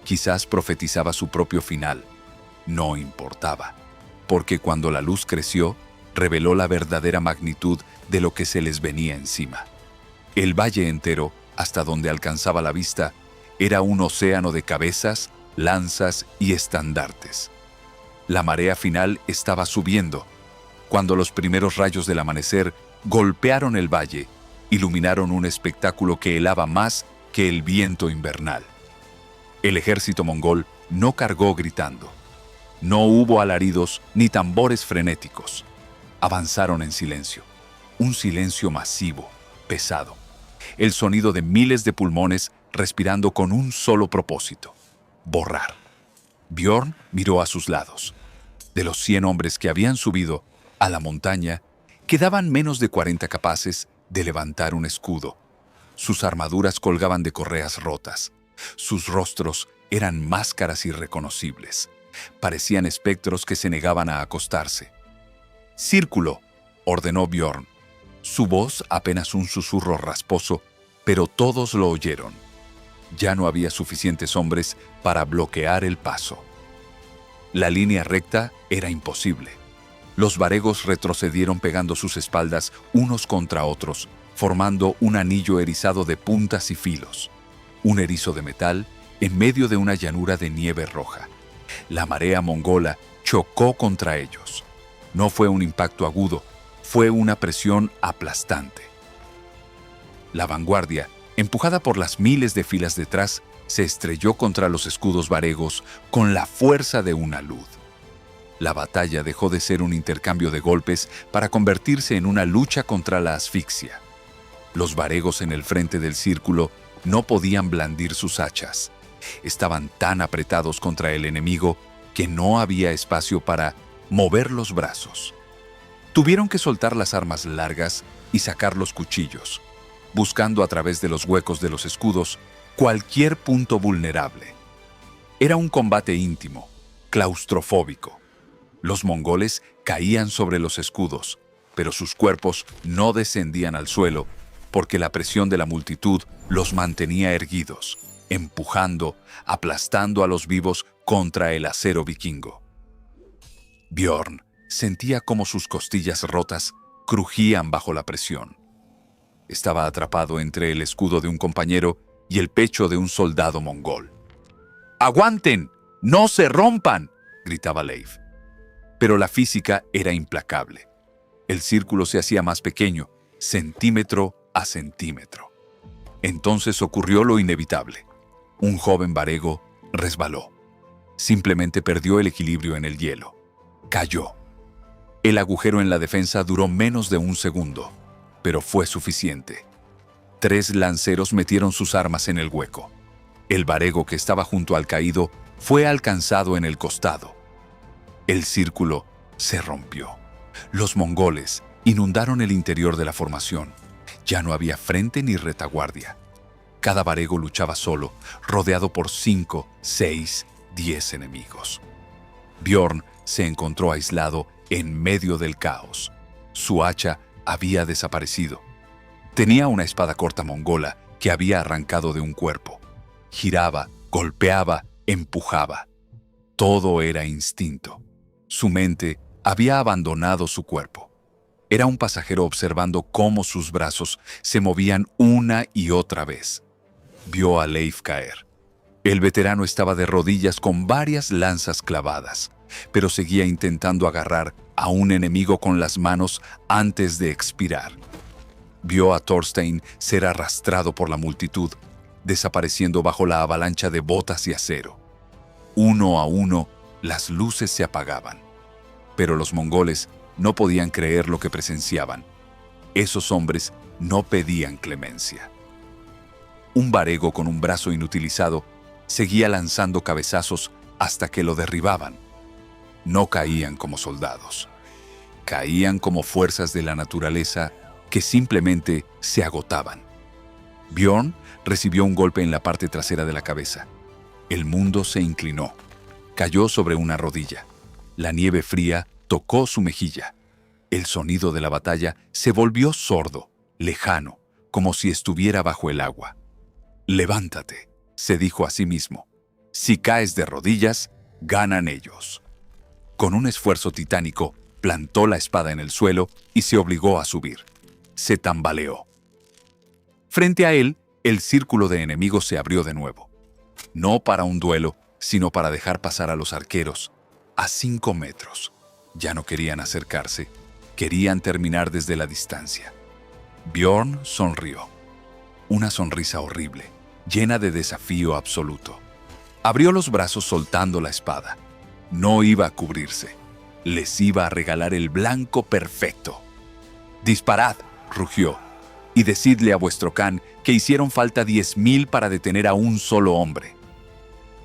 Quizás profetizaba su propio final. No importaba, porque cuando la luz creció, reveló la verdadera magnitud de lo que se les venía encima. El valle entero, hasta donde alcanzaba la vista, era un océano de cabezas, lanzas y estandartes. La marea final estaba subiendo. Cuando los primeros rayos del amanecer golpearon el valle, iluminaron un espectáculo que helaba más que el viento invernal. El ejército mongol no cargó gritando. No hubo alaridos ni tambores frenéticos. Avanzaron en silencio. Un silencio masivo, pesado. El sonido de miles de pulmones respirando con un solo propósito: borrar. Bjorn miró a sus lados. De los 100 hombres que habían subido a la montaña, quedaban menos de 40 capaces de levantar un escudo. Sus armaduras colgaban de correas rotas. Sus rostros eran máscaras irreconocibles. Parecían espectros que se negaban a acostarse. «Círculo», ordenó Bjorn. Su voz apenas un susurro rasposo, pero todos lo oyeron. Ya no había suficientes hombres para bloquear el paso. La línea recta era imposible. Los varegos retrocedieron pegando sus espaldas unos contra otros, formando un anillo erizado de puntas y filos. Un erizo de metal en medio de una llanura de nieve roja. La marea mongola chocó contra ellos. No fue un impacto agudo, fue una presión aplastante. La vanguardia, empujada por las miles de filas detrás, se estrelló contra los escudos varegos con la fuerza de una luz. La batalla dejó de ser un intercambio de golpes para convertirse en una lucha contra la asfixia. Los varegos en el frente del círculo no podían blandir sus hachas. Estaban tan apretados contra el enemigo que no había espacio para mover los brazos. Tuvieron que soltar las armas largas y sacar los cuchillos, buscando a través de los huecos de los escudos cualquier punto vulnerable. Era un combate íntimo, claustrofóbico. Los mongoles caían sobre los escudos, pero sus cuerpos no descendían al suelo porque la presión de la multitud los mantenía erguidos, empujando, aplastando a los vivos contra el acero vikingo. Bjorn sentía cómo sus costillas rotas crujían bajo la presión. Estaba atrapado entre el escudo de un compañero y el pecho de un soldado mongol. «¡Aguanten! ¡No se rompan!», gritaba Leif. Pero la física era implacable. El círculo se hacía más pequeño, centímetro a centímetro. Entonces ocurrió lo inevitable. Un joven varego resbaló. Simplemente perdió el equilibrio en el hielo. Cayó. El agujero en la defensa duró menos de un segundo, pero fue suficiente. 3 lanceros metieron sus armas en el hueco. El varego que estaba junto al caído fue alcanzado en el costado. El círculo se rompió. Los mongoles inundaron el interior de la formación. Ya no había frente ni retaguardia. Cada varego luchaba solo, rodeado por 5, 6, 10 enemigos. Bjorn se encontró aislado en medio del caos. Su hacha había desaparecido. Tenía una espada corta mongola que había arrancado de un cuerpo. Giraba, golpeaba, empujaba. Todo era instinto. Su mente había abandonado su cuerpo. Era un pasajero observando cómo sus brazos se movían una y otra vez. Vio a Leif caer. El veterano estaba de rodillas con varias lanzas clavadas, pero seguía intentando agarrar a un enemigo con las manos antes de expirar. Vio a Thorstein ser arrastrado por la multitud, desapareciendo bajo la avalancha de botas y acero. Uno a uno, las luces se apagaban. Pero los mongoles no podían creer lo que presenciaban. Esos hombres no pedían clemencia. Un varego con un brazo inutilizado seguía lanzando cabezazos hasta que lo derribaban. No caían como soldados. Caían como fuerzas de la naturaleza que simplemente se agotaban. Bjorn recibió un golpe en la parte trasera de la cabeza. El mundo se inclinó. Cayó sobre una rodilla. La nieve fría tocó su mejilla. El sonido de la batalla se volvió sordo, lejano, como si estuviera bajo el agua. «Levántate», se dijo a sí mismo. «Si caes de rodillas, ganan ellos». Con un esfuerzo titánico, plantó la espada en el suelo y se obligó a subir. Se tambaleó. Frente a él, el círculo de enemigos se abrió de nuevo. No para un duelo, sino para dejar pasar a los arqueros. A 5 metros. Ya no querían acercarse. Querían terminar desde la distancia. Bjorn sonrió. Una sonrisa horrible, llena de desafío absoluto. Abrió los brazos soltando la espada. No iba a cubrirse. Les iba a regalar el blanco perfecto. «Disparad», rugió, «y decidle a vuestro Khan que hicieron falta 10.000 para detener a un solo hombre».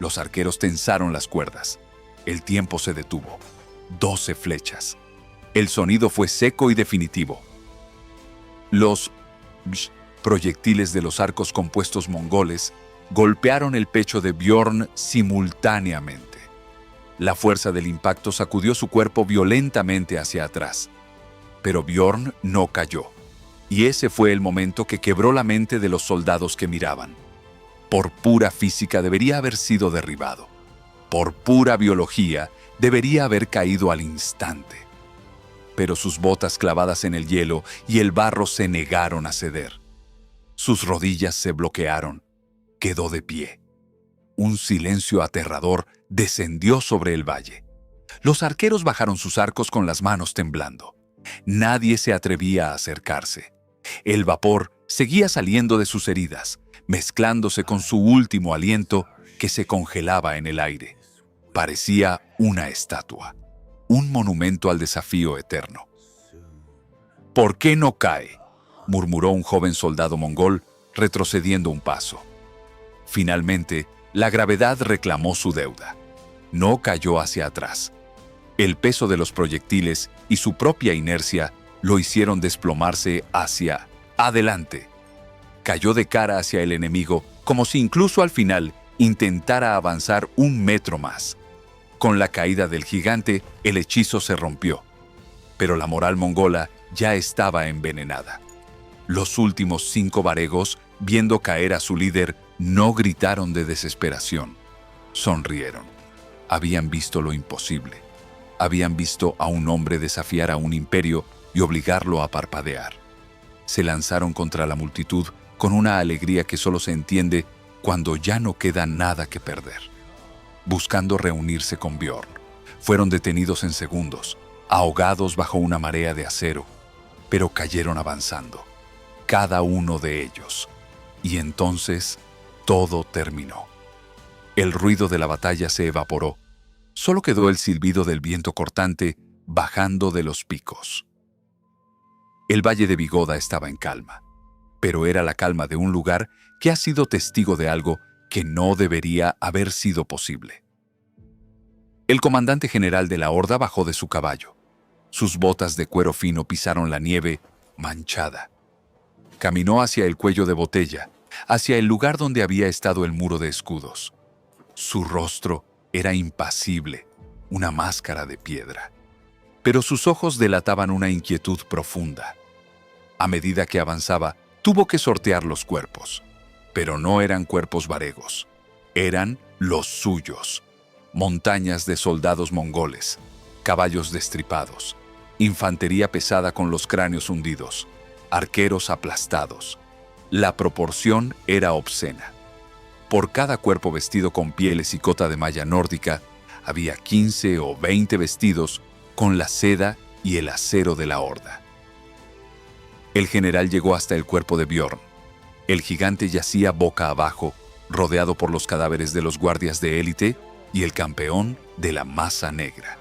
Los arqueros tensaron las cuerdas. El tiempo se detuvo. 12 flechas. El sonido fue seco y definitivo. Los proyectiles de los arcos compuestos mongoles golpearon el pecho de Bjorn simultáneamente. La fuerza del impacto sacudió su cuerpo violentamente hacia atrás. Pero Bjorn no cayó. Y ese fue el momento que quebró la mente de los soldados que miraban. Por pura física debería haber sido derribado. Por pura biología debería haber caído al instante. Pero sus botas clavadas en el hielo y el barro se negaron a ceder. Sus rodillas se bloquearon. Quedó de pie. Un silencio aterrador descendió sobre el valle. Los arqueros bajaron sus arcos con las manos temblando. Nadie se atrevía a acercarse. El vapor seguía saliendo de sus heridas, mezclándose con su último aliento que se congelaba en el aire. Parecía una estatua, un monumento al desafío eterno. «¿Por qué no cae?», murmuró un joven soldado mongol, retrocediendo un paso. Finalmente, la gravedad reclamó su deuda. No cayó hacia atrás. El peso de los proyectiles y su propia inercia lo hicieron desplomarse hacia adelante. Cayó de cara hacia el enemigo, como si incluso al final intentara avanzar 1 metro más. Con la caída del gigante, el hechizo se rompió. Pero la moral mongola ya estaba envenenada. Los últimos 5 varegos, viendo caer a su líder, no gritaron de desesperación. Sonrieron. Habían visto lo imposible. Habían visto a un hombre desafiar a un imperio y obligarlo a parpadear. Se lanzaron contra la multitud con una alegría que solo se entiende cuando ya no queda nada que perder. Buscando reunirse con Bjorn, fueron detenidos en segundos, ahogados bajo una marea de acero, pero cayeron avanzando, cada uno de ellos. Y entonces todo terminó. El ruido de la batalla se evaporó. Solo quedó el silbido del viento cortante bajando de los picos. El valle de Vigoda estaba en calma, pero era la calma de un lugar que ha sido testigo de algo que no debería haber sido posible. El comandante general de la horda bajó de su caballo. Sus botas de cuero fino pisaron la nieve manchada. Caminó hacia el cuello de botella, hacia el lugar donde había estado el muro de escudos. Su rostro era impasible, una máscara de piedra. Pero sus ojos delataban una inquietud profunda. A medida que avanzaba, tuvo que sortear los cuerpos. Pero no eran cuerpos varegos. Eran los suyos. Montañas de soldados mongoles, caballos destripados, infantería pesada con los cráneos hundidos, arqueros aplastados. La proporción era obscena. Por cada cuerpo vestido con pieles y cota de malla nórdica, había 15 o 20 vestidos con la seda y el acero de la horda. El general llegó hasta el cuerpo de Bjorn. El gigante yacía boca abajo, rodeado por los cadáveres de los guardias de élite y el campeón de la masa negra.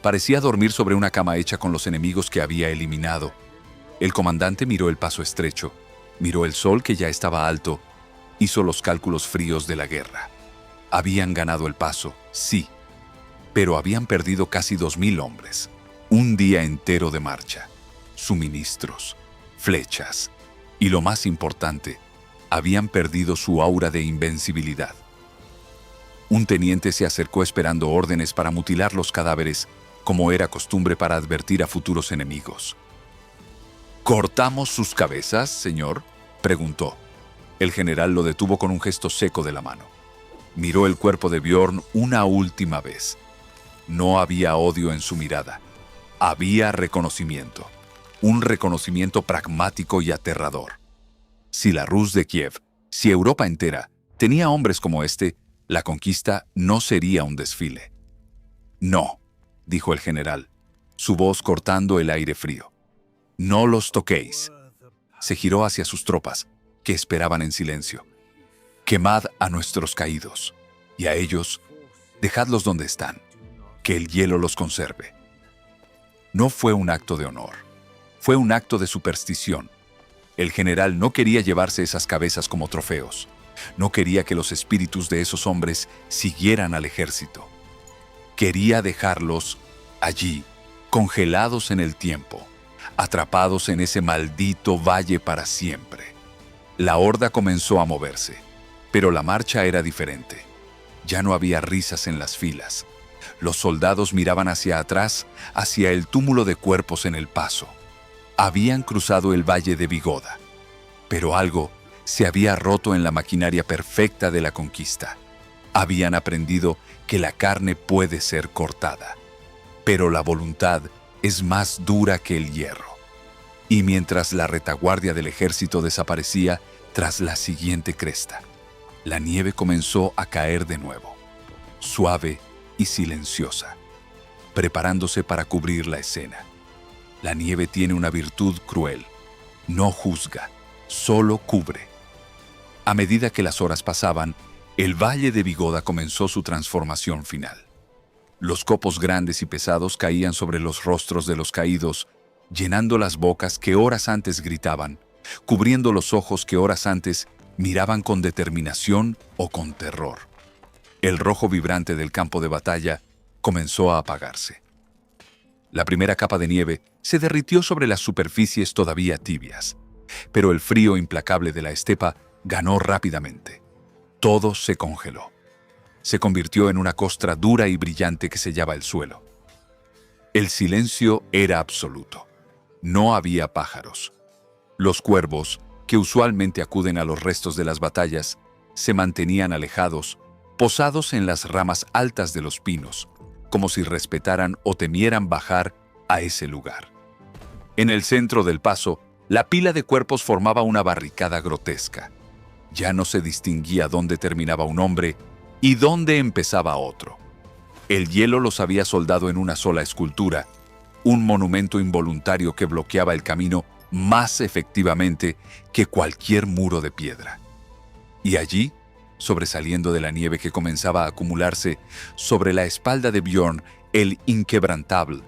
Parecía dormir sobre una cama hecha con los enemigos que había eliminado. El comandante miró el paso estrecho, miró el sol que ya estaba alto, hizo los cálculos fríos de la guerra. Habían ganado el paso, sí, pero habían perdido casi 2000 hombres. Un día entero de marcha, suministros, flechas y, lo más importante, habían perdido su aura de invencibilidad. Un teniente se acercó esperando órdenes para mutilar los cadáveres, como era costumbre para advertir a futuros enemigos. ¿Cortamos sus cabezas, señor?, preguntó. El general lo detuvo con un gesto seco de la mano. Miró el cuerpo de Bjorn una última vez. No había odio en su mirada. Había reconocimiento. Un reconocimiento pragmático y aterrador. Si la Rus de Kiev, si Europa entera, tenía hombres como este, la conquista no sería un desfile. «No», dijo el general, su voz cortando el aire frío. «No los toquéis». Se giró hacia sus tropas, que esperaban en silencio. «Quemad a nuestros caídos, y a ellos, dejadlos donde están, que el hielo los conserve». No fue un acto de honor, fue un acto de superstición. El general no quería llevarse esas cabezas como trofeos. No quería que los espíritus de esos hombres siguieran al ejército. Quería dejarlos allí, congelados en el tiempo, atrapados en ese maldito valle para siempre. La horda comenzó a moverse, pero la marcha era diferente. Ya no había risas en las filas. Los soldados miraban hacia atrás, hacia el túmulo de cuerpos en el paso. Habían cruzado el valle de Vigoda, pero algo se había roto en la maquinaria perfecta de la conquista. Habían aprendido que la carne puede ser cortada, pero la voluntad es más dura que el hierro. Y mientras la retaguardia del ejército desaparecía tras la siguiente cresta, la nieve comenzó a caer de nuevo, suave y silenciosa, preparándose para cubrir la escena. La nieve tiene una virtud cruel: no juzga, solo cubre. A medida que las horas pasaban, el valle de Vigoda comenzó su transformación final. Los copos grandes y pesados caían sobre los rostros de los caídos, llenando las bocas que horas antes gritaban, cubriendo los ojos que horas antes miraban con determinación o con terror. El rojo vibrante del campo de batalla comenzó a apagarse. La primera capa de nieve se derritió sobre las superficies todavía tibias, pero el frío implacable de la estepa ganó rápidamente. Todo se congeló. Se convirtió en una costra dura y brillante que sellaba el suelo. El silencio era absoluto. No había pájaros. Los cuervos, que usualmente acuden a los restos de las batallas, se mantenían alejados, posados en las ramas altas de los pinos, como si respetaran o temieran bajar a ese lugar. En el centro del paso, la pila de cuerpos formaba una barricada grotesca. Ya no se distinguía dónde terminaba un hombre y dónde empezaba otro. El hielo los había soldado en una sola escultura, un monumento involuntario que bloqueaba el camino más efectivamente que cualquier muro de piedra. Y allí, sobresaliendo de la nieve que comenzaba a acumularse sobre la espalda de Björn, el inquebrantable,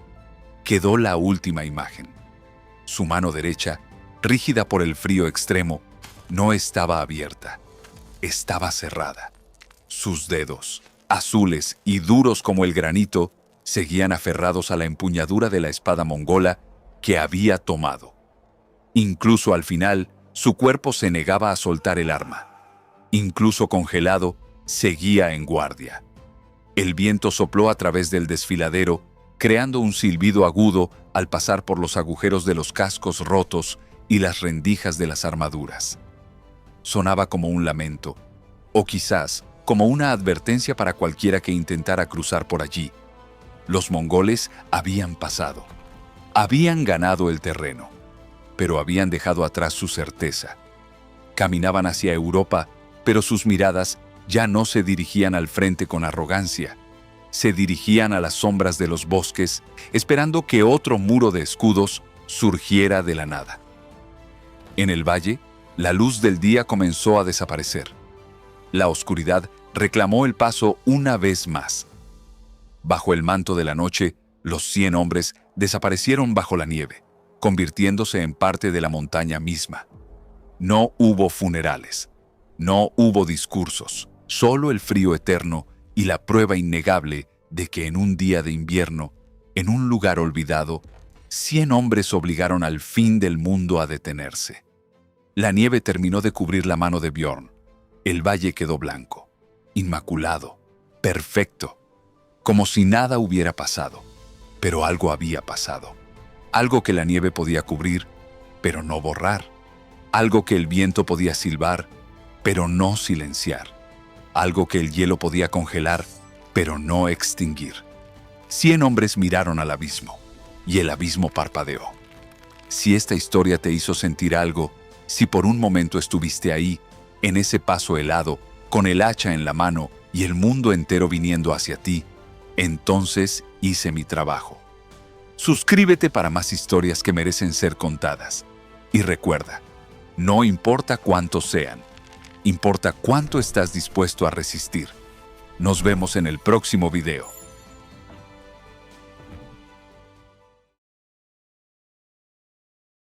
quedó la última imagen. Su mano derecha, rígida por el frío extremo, no estaba abierta, estaba cerrada. Sus dedos, azules y duros como el granito, seguían aferrados a la empuñadura de la espada mongola que había tomado. Incluso al final, su cuerpo se negaba a soltar el arma. Incluso congelado, seguía en guardia. El viento sopló a través del desfiladero, creando un silbido agudo al pasar por los agujeros de los cascos rotos y las rendijas de las armaduras. Sonaba como un lamento, o quizás como una advertencia para cualquiera que intentara cruzar por allí. Los mongoles habían pasado. Habían ganado el terreno, pero habían dejado atrás su certeza. Caminaban hacia Europa, pero sus miradas ya no se dirigían al frente con arrogancia. Se dirigían a las sombras de los bosques, esperando que otro muro de escudos surgiera de la nada. En el valle, la luz del día comenzó a desaparecer. La oscuridad reclamó el paso una vez más. Bajo el manto de la noche, los 100 hombres desaparecieron bajo la nieve, convirtiéndose en parte de la montaña misma. No hubo funerales, no hubo discursos, solo el frío eterno y la prueba innegable de que en un día de invierno, en un lugar olvidado, 100 hombres obligaron al fin del mundo a detenerse. La nieve terminó de cubrir la mano de Björn. El valle quedó blanco, inmaculado, perfecto, como si nada hubiera pasado. Pero algo había pasado. Algo que la nieve podía cubrir, pero no borrar. Algo que el viento podía silbar, pero no silenciar. Algo que el hielo podía congelar, pero no extinguir. 100 hombres miraron al abismo, y el abismo parpadeó. Si esta historia te hizo sentir algo, si por un momento estuviste ahí, en ese paso helado, con el hacha en la mano y el mundo entero viniendo hacia ti, entonces hice mi trabajo. Suscríbete para más historias que merecen ser contadas. Y recuerda, no importa cuántos sean, importa cuánto estás dispuesto a resistir. Nos vemos en el próximo video.